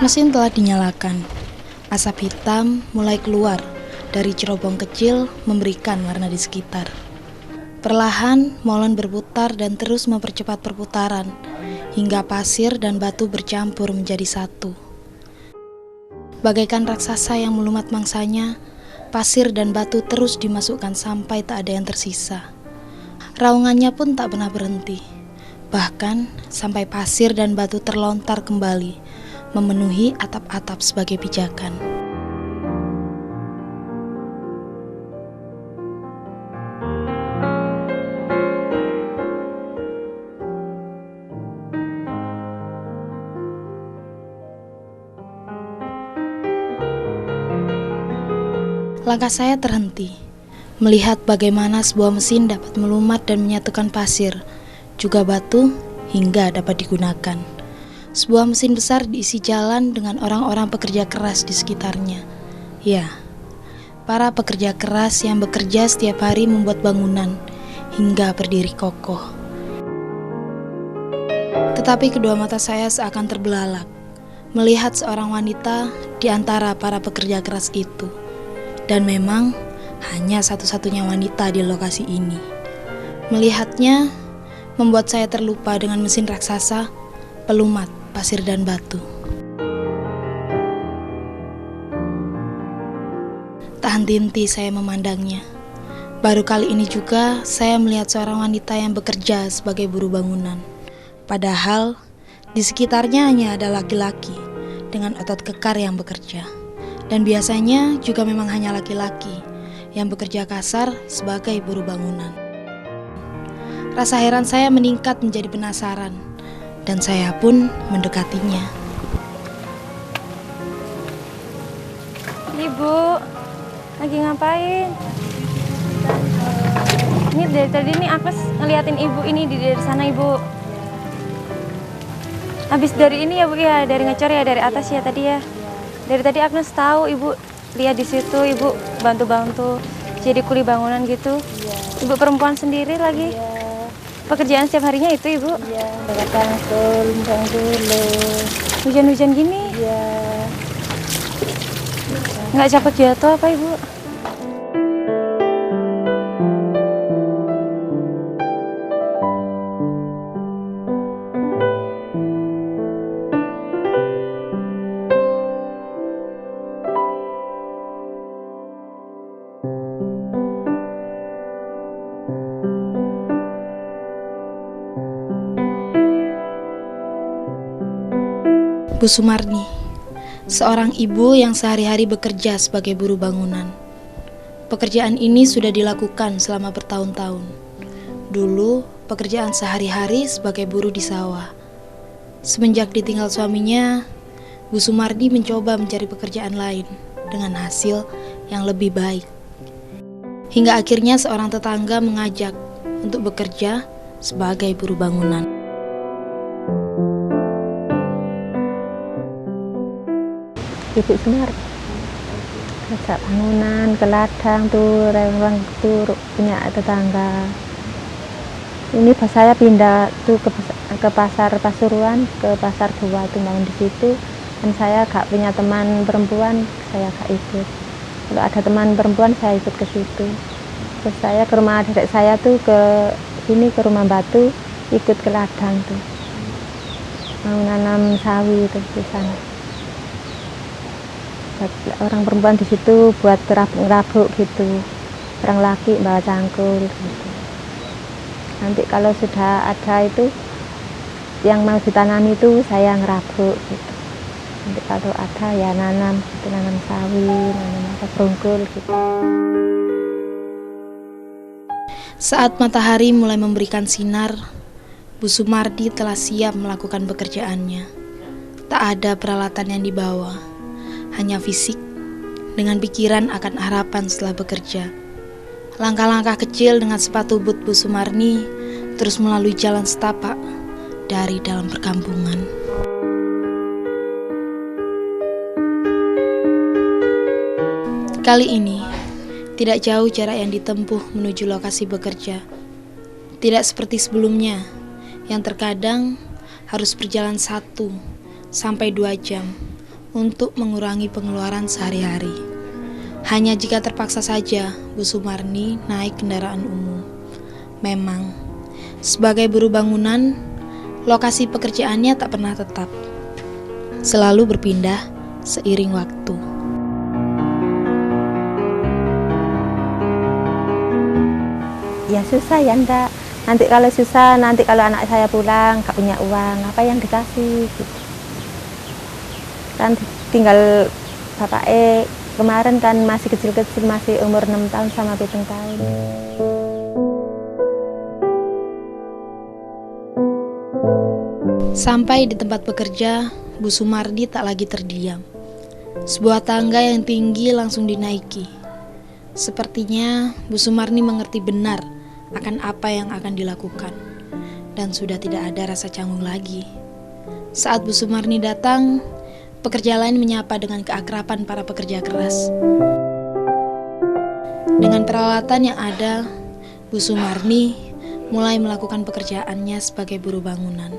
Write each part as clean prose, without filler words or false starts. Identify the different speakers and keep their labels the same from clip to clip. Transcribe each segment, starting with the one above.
Speaker 1: Mesin telah dinyalakan. Asap hitam mulai keluar dari cerobong kecil memberikan warna di sekitar. Perlahan, molen berputar dan terus mempercepat perputaran, hingga pasir dan batu bercampur menjadi satu. Bagaikan raksasa yang melumat mangsanya, pasir dan batu terus dimasukkan sampai tak ada yang tersisa. Raungannya pun tak pernah berhenti, bahkan sampai pasir dan batu terlontar kembali, memenuhi atap-atap sebagai pijakan. Langkah saya terhenti, melihat bagaimana sebuah mesin dapat melumat dan menyatukan pasir, juga batu, hingga dapat digunakan. Sebuah mesin besar diisi jalan dengan orang-orang pekerja keras di sekitarnya. Ya, para pekerja keras yang bekerja setiap hari membuat bangunan, hingga berdiri kokoh. Tetapi kedua mata saya seakan terbelalak, melihat seorang wanita di antara para pekerja keras itu. Dan memang hanya satu-satunya wanita di lokasi ini. Melihatnya membuat saya terlupa dengan mesin raksasa, pelumat, pasir dan batu. Tak henti-henti saya memandangnya. Baru kali ini juga saya melihat seorang wanita yang bekerja sebagai buruh bangunan. Padahal di sekitarnya hanya ada laki-laki dengan otot kekar yang bekerja. Dan biasanya juga memang hanya laki-laki yang bekerja kasar sebagai buruh bangunan. Rasa heran saya meningkat menjadi penasaran, dan saya pun mendekatinya.
Speaker 2: Ibu, lagi ngapain? Ini dari tadi nih aku ngeliatin ibu ini dari sana, Ibu. Habis dari ini ya, Bu, ya, dari ngecor ya, dari atas ya tadi ya. Dari tadi Agnes tahu Ibu lihat di situ, Ibu bantu-bantu jadi kuli bangunan gitu. Iya. Ibu perempuan sendiri lagi. Iya. Pekerjaan setiap harinya itu, Ibu?
Speaker 3: Iya, tangkul, dulu.
Speaker 2: Hujan-hujan gini?
Speaker 3: Iya.
Speaker 2: Nggak capek jatuh apa, Ibu?
Speaker 1: Bu Sumarni, seorang ibu yang sehari-hari bekerja sebagai buruh bangunan. Pekerjaan ini sudah dilakukan selama bertahun-tahun. Dulu, pekerjaan sehari-hari sebagai buruh di sawah. Semenjak ditinggal suaminya, Bu Sumarni mencoba mencari pekerjaan lain dengan hasil yang lebih baik. Hingga akhirnya seorang tetangga mengajak untuk bekerja sebagai buruh bangunan.
Speaker 3: Ibu Semar kerja bangunan ke ladang tuh, orang tuh punya tetangga. Ini pas saya pindah tuh ke pasar Pasuruan, ke pasar Dua tuh bangun di situ. Dan saya gak punya teman perempuan, saya gak ikut. Kalau ada teman perempuan saya ikut ke situ. Terus saya ke rumah adik saya tuh ke sini, ke rumah batu, ikut ke ladang tuh. Mau nanam sawi tuh di sana. Orang perempuan di situ buat ngerabuk gitu, orang laki bawa cangkul gitu. Nanti kalau sudah ada itu yang mau ditanam itu saya ngerabuk gitu. Nanti kalau ada ya nanam gitu, nanam sawi, nanam apa berungkul gitu.
Speaker 1: Saat matahari mulai memberikan sinar, Bu Sumardi telah siap melakukan pekerjaannya. Tak ada peralatan yang dibawa, hanya fisik dengan pikiran akan harapan setelah bekerja. Langkah-langkah kecil dengan sepatu boot Bu Sumarni terus melalui jalan setapak dari dalam perkampungan. Kali ini tidak jauh jarak yang ditempuh menuju lokasi bekerja. Tidak seperti sebelumnya yang terkadang harus berjalan 1 sampai 2 jam untuk mengurangi pengeluaran sehari-hari. Hanya jika terpaksa saja Bu Sumarni naik kendaraan umum. Memang, sebagai buruh bangunan, lokasi pekerjaannya tak pernah tetap. Selalu berpindah seiring waktu.
Speaker 3: Ya susah ya ndak. Nanti kalau susah, nanti kalau anak saya pulang gak punya uang, apa yang dikasih gitu. Kan tinggal bapak kemarin kan masih kecil-kecil, masih umur 6 tahun sama 7 tahun.
Speaker 1: Sampai di tempat bekerja, Bu Sumardi tak lagi terdiam. Sebuah tangga yang tinggi langsung dinaiki. Sepertinya Bu Sumarni mengerti benar akan apa yang akan dilakukan, dan sudah tidak ada rasa canggung lagi. Saat Bu Sumarni datang, pekerja lain menyapa dengan keakraban para pekerja keras. Dengan peralatan yang ada, Bu Sumarni mulai melakukan pekerjaannya sebagai buruh bangunan.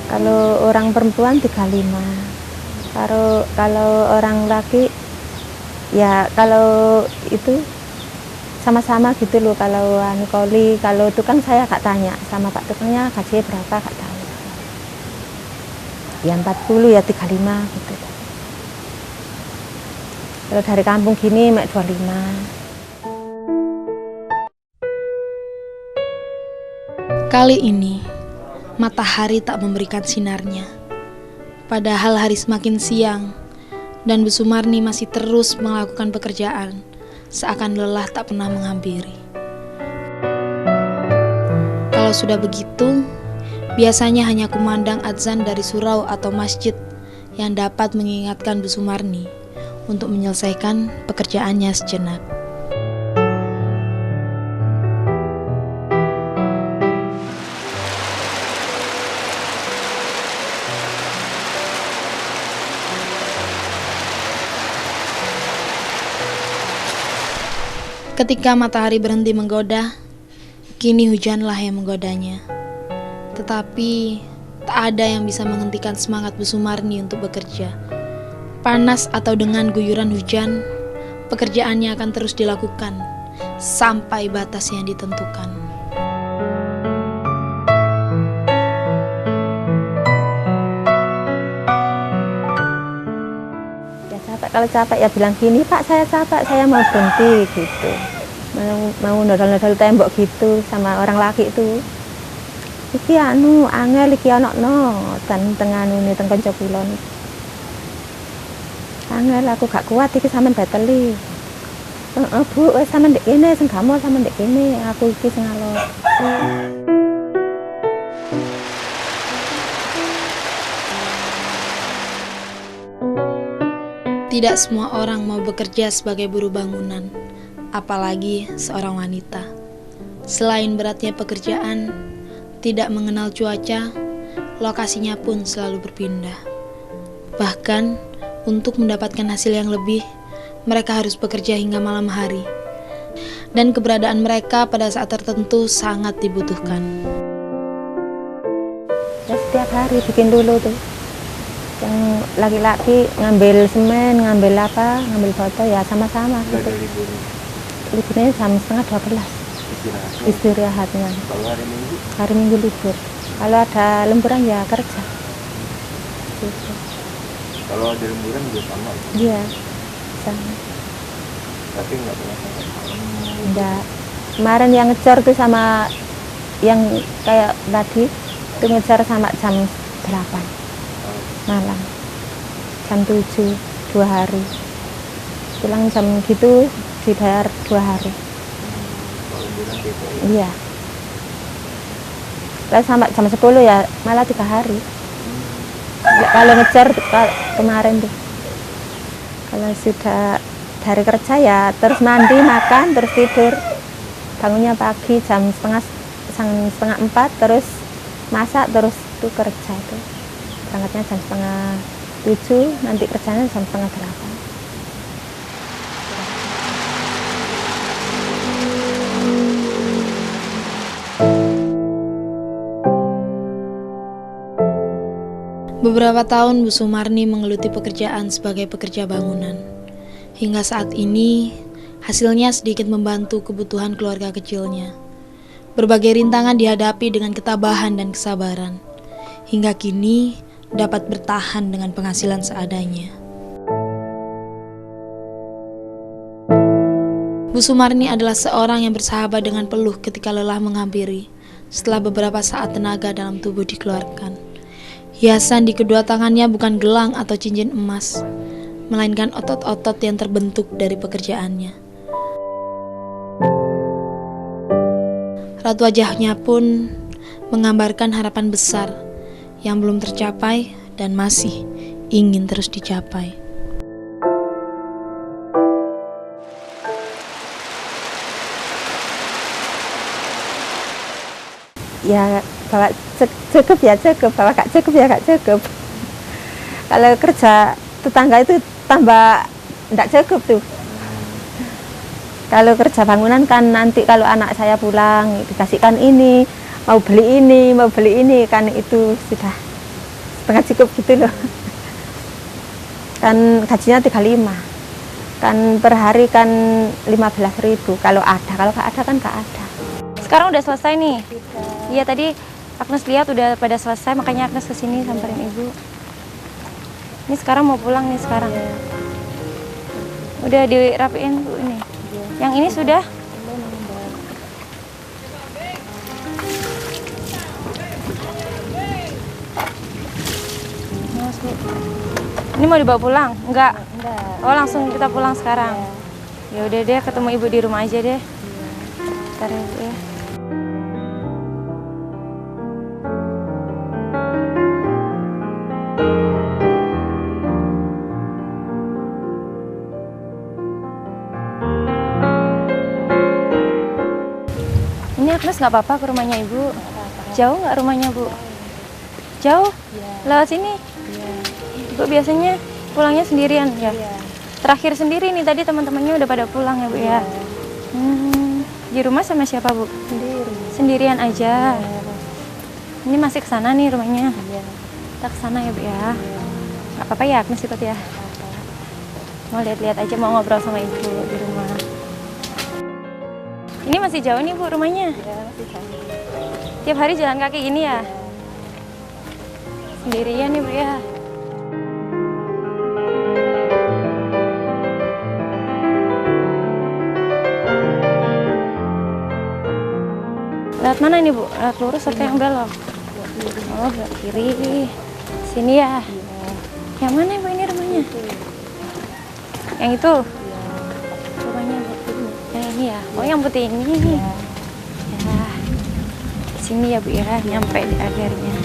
Speaker 3: Kalau orang perempuan 35. Kalau orang laki ya kalau itu sama-sama gitu loh. Kalau koli, kalau tukang saya gak tanya sama pak tukangnya gaji berapa gak tahu. Ya 40 ya 35 gitu. Kalau dari kampung gini mek 25.
Speaker 1: Kali ini matahari tak memberikan sinarnya. Padahal hari semakin siang dan Bu Sumarni masih terus melakukan pekerjaan, seakan lelah tak pernah menghampiri. Kalau sudah begitu, biasanya hanya kumandang adzan dari surau atau masjid yang dapat mengingatkan Bu Sumarni untuk menyelesaikan pekerjaannya sejenak. Ketika matahari berhenti menggoda, kini hujanlah yang menggodanya. Tetapi tak ada yang bisa menghentikan semangat Bu Sumarni untuk bekerja. Panas atau dengan guyuran hujan, pekerjaannya akan terus dilakukan sampai batas yang ditentukan.
Speaker 3: Kalau capek ya bilang gini, Pak saya capek, saya mau berhenti gitu. Mau nodol-nodol tembok gitu sama orang laki itu. Iki angel iki anakno tengah ini teng kanca kula. Angel aku gak kuat iki sampean bateli. Bu, wis sampean ndek kene, sing gamul sampean ndek kene, aku iki sing alot.
Speaker 1: Tidak semua orang mau bekerja sebagai buruh bangunan, apalagi seorang wanita. Selain beratnya pekerjaan, tidak mengenal cuaca, lokasinya pun selalu berpindah. Bahkan, untuk mendapatkan hasil yang lebih, mereka harus bekerja hingga malam hari. Dan keberadaan mereka pada saat tertentu sangat dibutuhkan.
Speaker 3: Ya, setiap hari bikin dulu tuh. Yang laki-laki ngambil semen, ngambil foto ya sama-sama gitu. Liburnya jam 11:30 istirahatnya.
Speaker 4: Kalau hari Minggu?
Speaker 3: Hari Minggu libur. Kalau ada lemburan ya kerja. Gitu.
Speaker 4: Kalau ada lemburan juga sama?
Speaker 3: Iya, sama.
Speaker 4: Tapi nggak pernah sampai malam?
Speaker 3: Enggak. Kemarin yang ngejar tuh sama yang kayak tadi itu ngejar sama jam 8 malam, jam 7, 2 hari. Pulang jam gitu dibayar 2 hari.
Speaker 4: Kalau lemburan beda ya?
Speaker 3: Iya. Lalu sampai jam 10 ya malah 3 hari. Kalau ngejar kemarin tuh. Kalau sudah dari kerja ya terus mandi, makan, terus tidur. Bangunnya pagi jam setengah 4, terus masak, terus tuh kerja tuh. Berangkatnya jam 6:30, nanti kerjanya jam 7:30.
Speaker 1: Beberapa tahun Bu Sumarni menggeluti pekerjaan sebagai pekerja bangunan. Hingga saat ini, hasilnya sedikit membantu kebutuhan keluarga kecilnya. Berbagai rintangan dihadapi dengan ketabahan dan kesabaran. Hingga kini, dapat bertahan dengan penghasilan seadanya. Bu Sumarni adalah seorang yang bersahabat dengan peluh ketika lelah menghampiri, setelah beberapa saat tenaga dalam tubuh dikeluarkan. Hiasan di kedua tangannya bukan gelang atau cincin emas, melainkan otot-otot yang terbentuk dari pekerjaannya. Raut wajahnya pun menggambarkan harapan besar yang belum tercapai dan masih ingin terus dicapai.
Speaker 3: Ya kalau cukup ya cukup, kalau gak cukup ya gak cukup. Kalau kerja tetangga itu tambah gak cukup tuh. Kalau kerja bangunan kan nanti kalau anak saya pulang dikasihkan ini, mau beli ini kan itu sudah setengah cukup gitu loh. Kan gajinya 35, kan per hari kan 15.000 kalau ada, kalau gak ada kan gak ada.
Speaker 2: Sekarang udah selesai nih. Iya tadi Agnes lihat udah pada selesai, makanya Agnes kesini samperin ibu. Ini sekarang mau pulang nih sekarang. Udah dirapiin bu ini. Yang ini sudah. Mas, Bu. Ini mau dibawa pulang? Enggak. Oh langsung kita pulang sekarang. Ya udah deh, ketemu ibu di rumah aja deh. Ntar ya bu ya. Ini Agnes nggak apa-apa ke rumahnya ibu? Jauh nggak rumahnya bu? Jauh? Lewat sini? Ibu biasanya pulangnya sendirian ya? Terakhir sendiri nih, tadi teman-temannya udah pada pulang ya bu ya? Di rumah sama siapa bu? Sendirian aja? Ini masih ke sana nih rumahnya? Kita ke sana ya bu ya? Nggak apa-apa ya Agnes ikut ya? Mau lihat-lihat aja, mau ngobrol sama ibu di rumah. Ini masih jauh nih bu rumahnya?
Speaker 3: Masih jauh.
Speaker 2: Tiap hari jalan kaki gini ya? Sendirian nih bu ya? Lewat mana nih bu? Lewat lurus atau yang belok? Oh belok kiri. Sini ya? Yang mana bu ini rumahnya? Yang itu? Rumahnya bu? Yang ini ya? Oh yang putih ini? Ya. Sini ya bu ya, nyampe di akhirnya.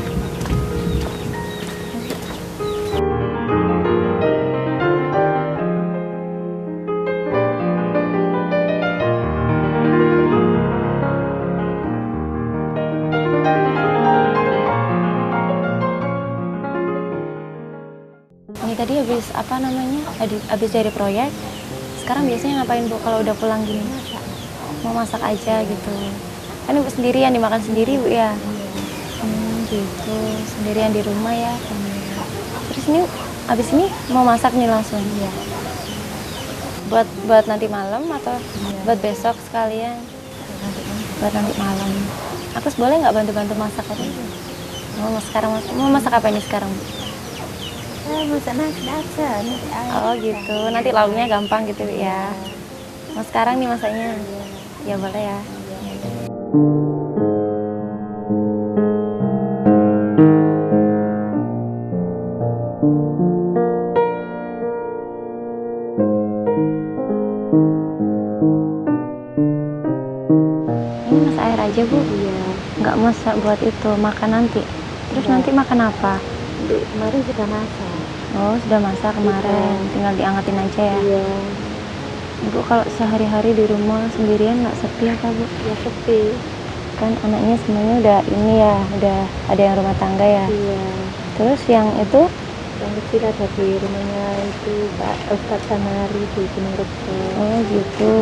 Speaker 2: Ini tadi habis apa namanya? Habis dari proyek. Sekarang biasanya ngapain bu kalau udah pulang gini? Mau masak aja gitu. Kan ibu sendirian, dimakan sendiri bu ya? Gitu, sendirian di rumah ya. Terus ini habis ini mau masak nih langsung? Ya. Buat nanti malam atau buat besok sekalian? Buat nanti malam. Aku boleh nggak bantu-bantu masak apa? Mau masak apa ini sekarang bu?
Speaker 3: Masak nasi aja, nanti air.
Speaker 2: Oh gitu, nanti lauknya gampang gitu ya. Mau sekarang nih masaknya? Ya boleh ya. Ini masak air aja bu?
Speaker 3: Iya.
Speaker 2: Nggak masak buat itu, makan nanti. Terus nanti makan apa?
Speaker 3: Kemarin sudah masak.
Speaker 2: Oh sudah masak kemarin, tinggal diangetin aja ya?
Speaker 3: Iya.
Speaker 2: Ibu kalau sehari-hari di rumah sendirian nggak sepi apa bu?
Speaker 3: Ya sepi.
Speaker 2: Kan anaknya semuanya udah ini ya, udah ada yang rumah tangga ya?
Speaker 3: Iya.
Speaker 2: Terus yang itu?
Speaker 3: Yang kecil ada di rumahnya itu Pak Ustadz Samari di Gunung Rejo.
Speaker 2: Oh gitu.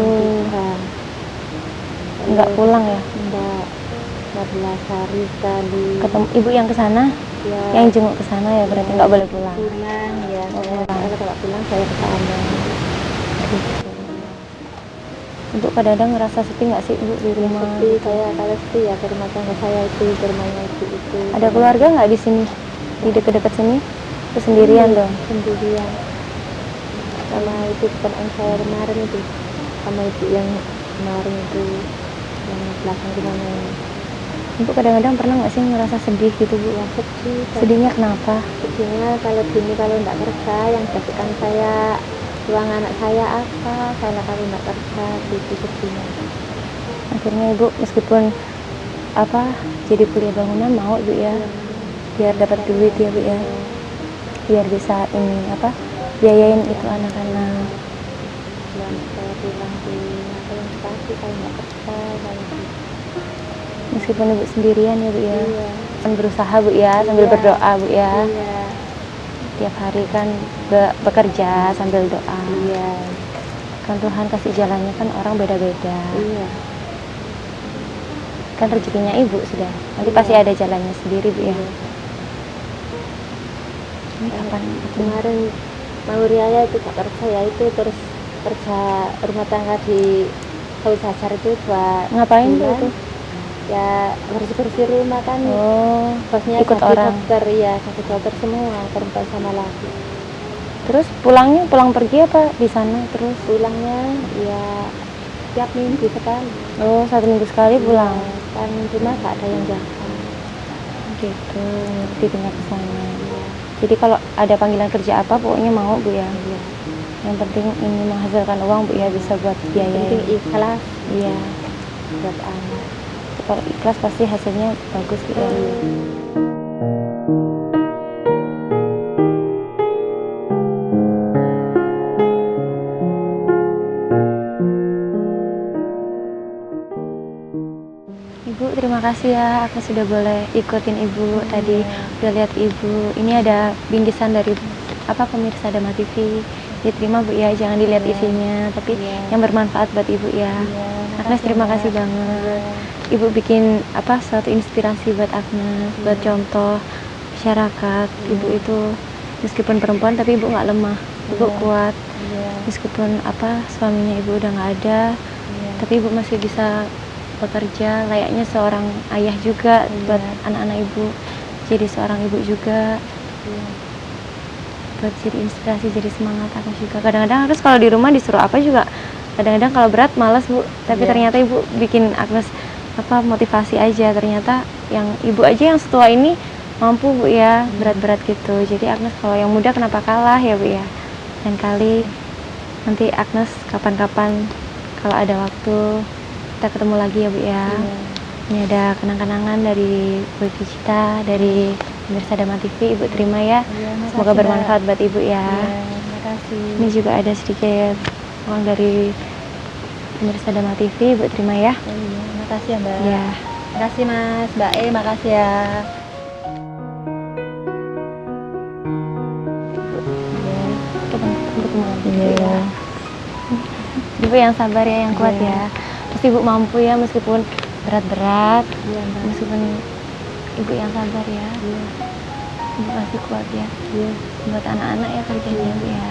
Speaker 3: Nah,
Speaker 2: Nggak pulang ya?
Speaker 3: enggak 14 hari sekali.
Speaker 2: Ketemu ibu yang ke sana?
Speaker 3: Ya,
Speaker 2: Yang jenguk ke sana ya berarti nggak boleh pulang.
Speaker 3: pulang ya,
Speaker 2: Oh,
Speaker 3: saya
Speaker 2: pulang.
Speaker 3: kalau pulang saya ke sana.
Speaker 2: Gitu. Ibu kadang-kadang ngerasa sepi nggak sih ibu di rumah?
Speaker 3: Sepi, saya kalau sepi ya ke rumah tangga saya itu, ke rumahnya ibu itu.
Speaker 2: Ada keluarga nggak di sini? Di dekat-dekat sini? Terus sendirian dong?
Speaker 3: Sendirian. Sama itu teman saya kemarin itu, sama ibu yang kemarin itu, yang belakang rumahnya.
Speaker 2: Ibu kadang-kadang pernah nggak sih ngerasa sedih gitu bu?
Speaker 3: Ya sedih.
Speaker 2: Sedihnya kenapa?
Speaker 3: Sedihnya kalau gini, kalau nggak kerja, yang jadikan saya uang anak saya apa? Saya kalau nggak kerja, itu sedihnya.
Speaker 2: Akhirnya ibu meskipun apa jadi kuliah bangunan mau ibu ya, biar dapat duit ya bu ya, biar bisa ini apa biayain itu anak-anak.
Speaker 3: Dan saya pulang di ngapain pasti kalau nggak kerja, kalau
Speaker 2: Meskipun ibu sendirian ya bu ya,
Speaker 3: iya.
Speaker 2: kan berusaha bu ya sambil
Speaker 3: Iya.
Speaker 2: berdoa bu ya.
Speaker 3: Iya.
Speaker 2: Tiap hari kan bekerja sambil doa.
Speaker 3: Iya.
Speaker 2: Kan Tuhan kasih jalannya kan orang beda-beda.
Speaker 3: Iya.
Speaker 2: Kan rezekinya ibu sudah. Nanti
Speaker 3: Iya.
Speaker 2: pasti ada jalannya sendiri bu ya.
Speaker 3: Iya.
Speaker 2: Ini kapan?
Speaker 3: Kemarin mau Riaya itu gak kerja ya, itu terus kerja rumah tangga di Sawi Sajar itu buat
Speaker 2: Ngapain bu
Speaker 3: bulan.
Speaker 2: itu?
Speaker 3: Ya bersih-bersih rumah kan.
Speaker 2: Oh,
Speaker 3: Bosnya
Speaker 2: ikut
Speaker 3: jadi
Speaker 2: orang.
Speaker 3: dokter, ya jadi dokter semua, perempuan sama laki.
Speaker 2: Terus pulangnya pulang pergi apa di sana terus?
Speaker 3: Pulangnya ya tiap minggu sekali.
Speaker 2: Oh, 1 minggu sekali pulang.
Speaker 3: Kan rumah gak ada yang jaga.
Speaker 2: Gitu, dipindah ke sana. Jadi kalau ada panggilan kerja apa pokoknya mau bu ya.
Speaker 3: Iya.
Speaker 2: Yang penting ini menghasilkan uang bu ya, bisa buat
Speaker 3: Yang
Speaker 2: biaya.
Speaker 3: penting ikhlas
Speaker 2: Iya.
Speaker 3: buat anak.
Speaker 2: Kalau ikhlas pasti hasilnya bagus bu ya. Ibu terima kasih ya, aku sudah boleh ikutin ibu tadi, udah lihat ibu. Ini ada bingkisan dari apa pemirsa Dama TV. Diterima bu ya, jangan dilihat isinya, tapi yang bermanfaat buat ibu ya. Agnes terima kasih banget. Ibu bikin apa suatu inspirasi buat Agnes, buat contoh masyarakat. Ibu itu meskipun perempuan tapi ibu nggak lemah, ibu kuat. Meskipun apa suaminya ibu udah nggak ada, tapi ibu masih bisa bekerja layaknya seorang ayah juga buat anak-anak ibu, jadi seorang ibu juga, buat jadi inspirasi, jadi semangat aku juga. Kadang-kadang Agnes kalau di rumah disuruh apa juga, kadang-kadang kalau berat malas bu, tapi ternyata ibu bikin Agnes apa motivasi aja. Ternyata yang ibu aja yang setua ini mampu bu ya, berat-berat gitu. Jadi Agnes kalau yang muda kenapa kalah ya bu ya. Dan kali nanti Agnes kapan-kapan kalau ada waktu kita ketemu lagi ya bu ya. Ini ada kenang-kenangan dari Bu Cita, dari pemirsa Dama TV. Ibu terima ya, semoga bermanfaat buat ibu ya.
Speaker 3: Terima kasih.
Speaker 2: Ini juga ada sedikit uang dari pemirsa Dama TV. Ibu terima ya.
Speaker 3: Terima kasih ya Mbak.
Speaker 2: Ya.
Speaker 3: Terima kasih Mas, Mbak makasih ya.
Speaker 2: Kita ketemu lagi Bu ya. Ibu yang sabar ya, yang kuat ya. Pasti ibu mampu ya, meskipun berat-berat, meskipun ibu yang sabar ya. Ibu pasti kuat ya. Buat anak-anak ya kerjanya bu ya.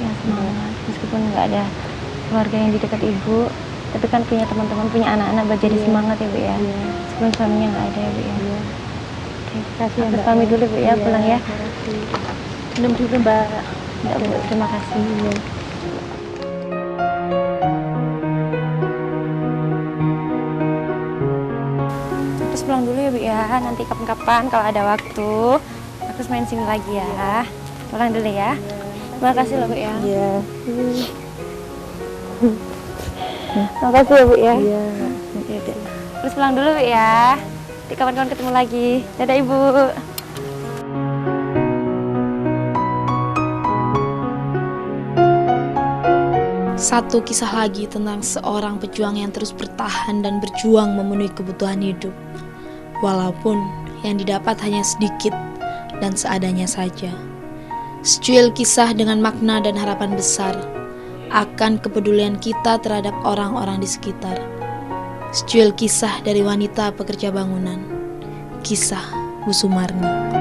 Speaker 2: Ya semangat, meskipun nggak ada keluarga yang di dekat ibu, tapi kan punya teman-teman, punya anak-anak buat jadi semangat ya bu ya. Meskipun suaminya nggak ada ya bu ya. Terima kasih ya, pamit dulu bu ya, pulang ya.
Speaker 3: Minum dulu Mbak.
Speaker 2: Enggak bu, terima kasih. Terus pulang dulu ya bu ya, nanti kapan-kapan kalau ada waktu aku main sini lagi ya. Pulang dulu ya. Terima kasih loh bu ya.
Speaker 3: Iya.
Speaker 2: Terima kasih ya bu ya.
Speaker 3: Iya.
Speaker 2: Terus pulang dulu bu ya. Nanti kapan-kapan ketemu lagi. Dadah ibu.
Speaker 1: Satu kisah lagi tentang seorang pejuang yang terus bertahan dan berjuang memenuhi kebutuhan hidup. Walaupun yang didapat hanya sedikit dan seadanya saja. Secuil kisah dengan makna dan harapan besar akan kepedulian kita terhadap orang-orang di sekitar. Secuil kisah dari wanita pekerja bangunan. Kisah Bu Sumarni.